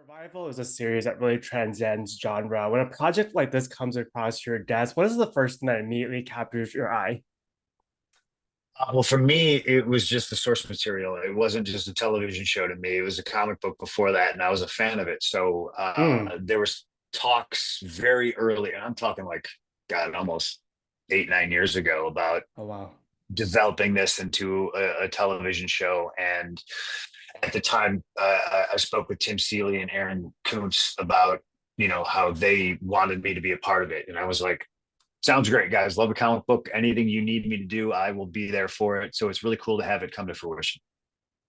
Survival is a series that really transcends genre. When a project like this comes across your desk, what is the first thing that immediately captures your eye? Well, for me, it was just the source material. It wasn't just a television show to me. It was a comic book before that, and I was a fan of it. So Mm. there was talks very early, and I'm talking like, God, almost 8, 9 years ago about Oh wow. developing this into a television show. And at the time, I spoke with Tim Seeley and Aaron Kuntz about, how they wanted me to be a part of it. And I was like, sounds great, guys. Love a comic book. Anything you need me to do, I will be there for it. So it's really cool to have it come to fruition.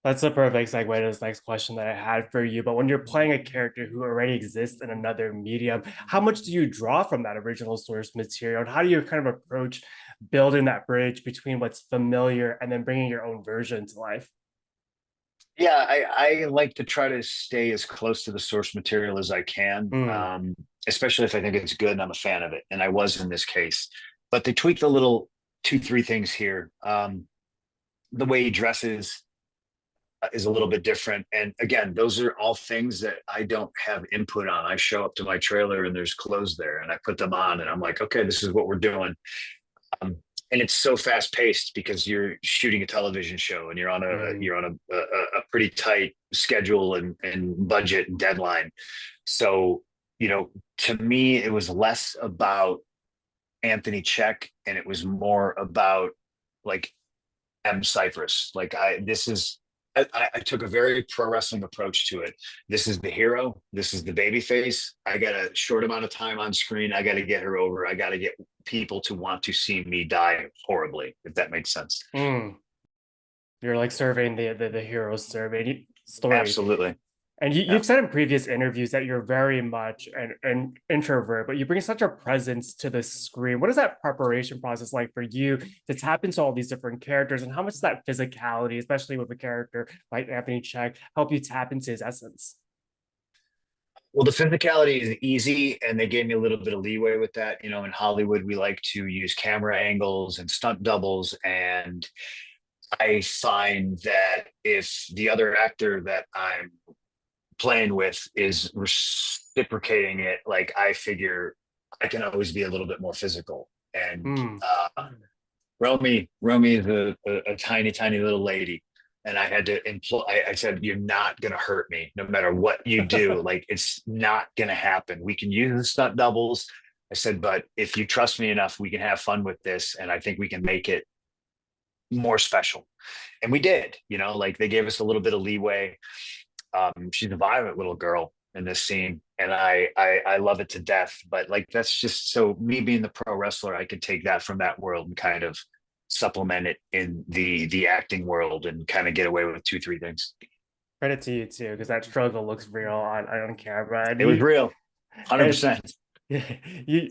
That's a perfect segue to this next question that I had for you. But when you're playing a character who already exists in another medium, how much do you draw from that original source material? And how do you kind of approach building that bridge between what's familiar and then bringing your own version to life? Yeah, I like to try to stay as close to the source material as I can, Mm. especially if I think it's good and I'm a fan of it. And I was in this case. But they tweaked a little two, three things here. The way he dresses is a little bit different. And again, those are all things that I don't have input on. I show up to my trailer and there's clothes there and I put them on and I'm like, okay, this is what we're doing. Um, and it's so fast paced because you're shooting a television show and Mm. you're on a pretty tight schedule and budget and deadline. So, to me, it was less about Anthony Check and it was more about like M. Cypress. Like I took a very pro wrestling approach to it. This is the hero. This is the baby face. I got a short amount of time on screen. I got to get her over. I got to get people to want to see me die horribly, if that makes sense. Mm. You're like surveying the hero's survey story. Absolutely. And Yeah. you've said in previous interviews that you're very much an introvert, but you bring such a presence to the screen. What is that preparation process like for you to tap into all these different characters? And how much does that physicality, especially with a character like Anthony Check, help you tap into his essence? Well, the physicality is easy, and they gave me a little bit of leeway with that. In Hollywood, we like to use camera angles and stunt doubles, and I find that if the other actor that I'm playing with is reciprocating it, like I figure I can always be a little bit more physical. And Mm. Romy is a tiny, tiny little lady. And I had to employ, I said, you're not going to hurt me no matter what you do. Like, it's not going to happen. We can use the stunt doubles. I said, but if you trust me enough, we can have fun with this. And I think we can make it more special. And we did, like they gave us a little bit of leeway. She's a violent little girl in this scene, and I love it to death. But like that's just so me being the pro wrestler, I could take that from that world and kind of supplement it in the acting world and kind of get away with two, three things. Credit to you too, because that struggle looks real on camera. And It was real, one hundred and percent. you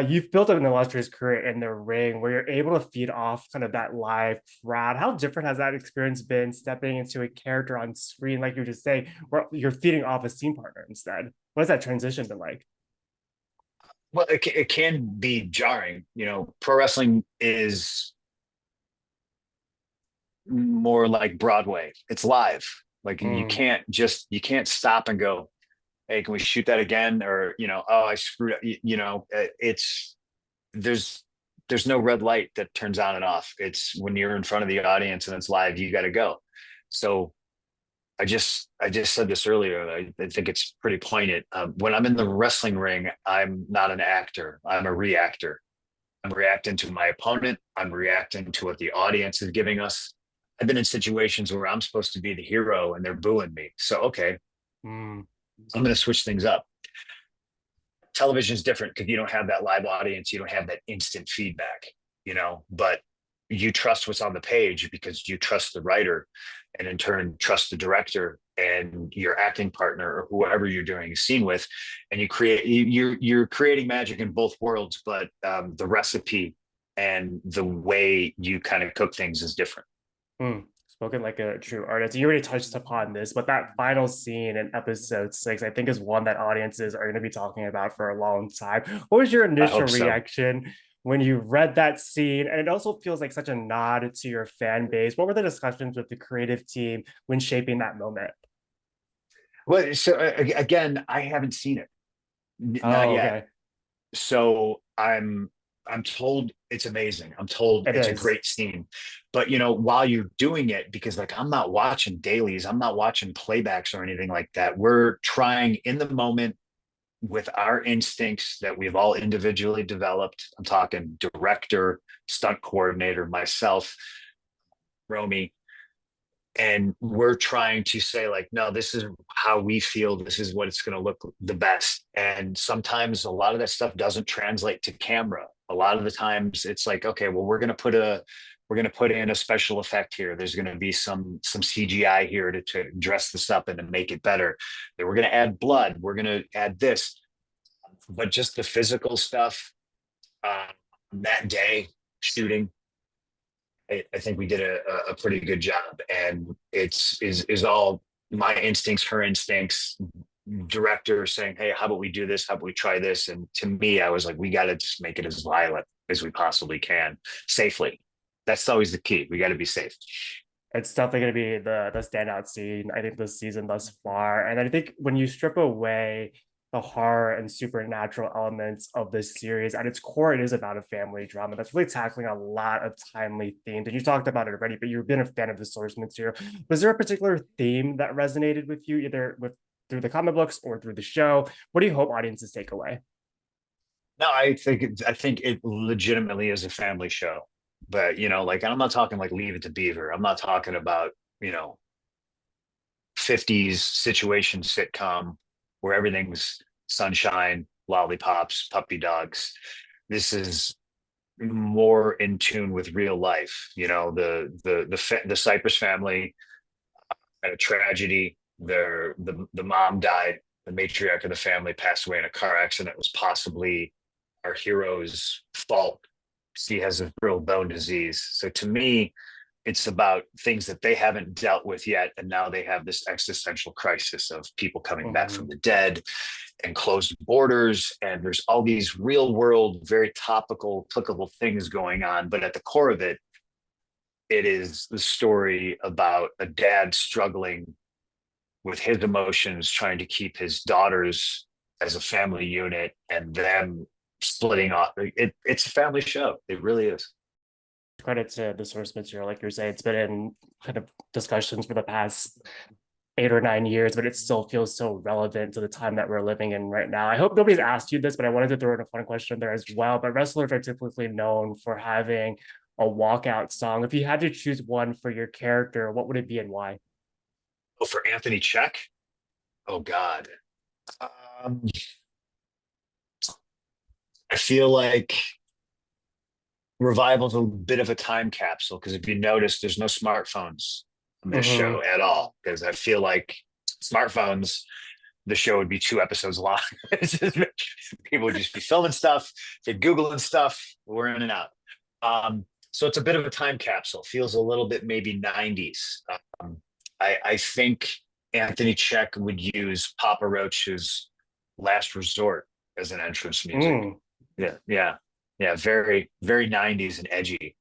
you've built up an illustrious career in the ring where you're able to feed off kind of that live crowd. How different has that experience been stepping into a character on screen, like you just say, where you're feeding off a scene partner instead? What has that transition been like? Well, it can be jarring. Pro wrestling is more like Broadway. It's live. Like Mm. you can't stop and go, hey, can we shoot that again? Or, oh, I screwed up. It's there's there's no red light that turns on and off. It's when you're in front of the audience and it's live, you got to go. So I just said this earlier. I think it's pretty poignant. When I'm in the wrestling ring, I'm not an actor. I'm a reactor. I'm reacting to my opponent. I'm reacting to what the audience is giving us. I've been in situations where I'm supposed to be the hero and they're booing me. So okay, Mm. I'm going to switch things up. Television is different because you don't have that live audience. You don't have that instant feedback, but you trust what's on the page because you trust the writer and in turn trust the director and your acting partner or whoever you're doing a scene with. And you're creating magic in both worlds, but the recipe and the way you kind of cook things is different. Mm. Spoken like a true artist. You already touched upon this, but that final scene in episode 6, I think, is one that audiences are going to be talking about for a long time. What was your I initial hope so. reaction when you read that scene? And it also feels like such a nod to your fan base. What were the discussions with the creative team when shaping that moment? Well, so again, I haven't seen it, not Oh, yet. okay. So I'm told it's amazing. I'm told It it's a is. great scene. But you know, while you're doing it, because like I'm not watching dailies, I'm not watching playbacks or anything like that. We're trying in the moment with our instincts that we've all individually developed. I'm talking director, stunt coordinator, myself, Romy, and we're trying to say like, no, this is how we feel, this is what it's going to look the best. And sometimes a lot of that stuff doesn't translate to camera. A lot of the times it's like, okay, well, we're going to put in a special effect here, there's going to be some CGI here to dress this up and to make it better, then we're going to add blood, we're going to add this. But just the physical stuff, uh, that day shooting, I think we did a pretty good job, and it's is all my instincts, her instincts, director saying, "Hey, how about we do this? How about we try this?" And to me, I was like, "We got to just make it as violent as we possibly can, safely." That's always the key. We got to be safe. It's definitely going to be the standout scene, I think, this season thus far. And I think when you strip away the horror and supernatural elements of this series, at its core, it is about a family drama that's really tackling a lot of timely themes. And you talked about it already, but you've been a fan of the source material. Was there a particular theme that resonated with you, either with through the comic books or through the show? What do you hope audiences take away? No, I think it legitimately is a family show, but you know, like I'm not talking like Leave It to Beaver. I'm not talking about you know 50s situation sitcom where everything's sunshine, lollipops, puppy dogs. This is more in tune with real life. You know, the Cypress family had a tragedy. The mom died. The matriarch of the family passed away in a car accident. It was possibly our hero's fault. She has a real bone disease. So to me, it's about things that they haven't dealt with yet, and now they have this existential crisis of people coming back from Mhm. the dead and closed borders, and there's all these real world, very topical, applicable things going on. But at the core of it, it is the story about a dad struggling with his emotions, trying to keep his daughters as a family unit, and them splitting off. It's a family show. It really is. Credit to the source material, like you're saying, it's been in kind of discussions for the past 8 or 9 years, but it still feels so relevant to the time that we're living in right now. I hope nobody's asked you this, but I wanted to throw in a fun question there as well. But wrestlers are typically known for having a walkout song. If you had to choose one for your character, what would it be and why? Oh, for Anthony Check? Oh God. Um, I feel like Revival's a bit of a time capsule because if you notice, there's no smartphones on this Mm-hmm. show at all. Because I feel like smartphones, the show would be 2 episodes long. People would just be filming stuff, they're Googling stuff, we're in and out. So it's a bit of a time capsule, feels a little bit maybe 90s. I think Anthony Check would use Papa Roach's Last Resort as an entrance music. Mm. Yeah, yeah, yeah. Very, very 90s and edgy.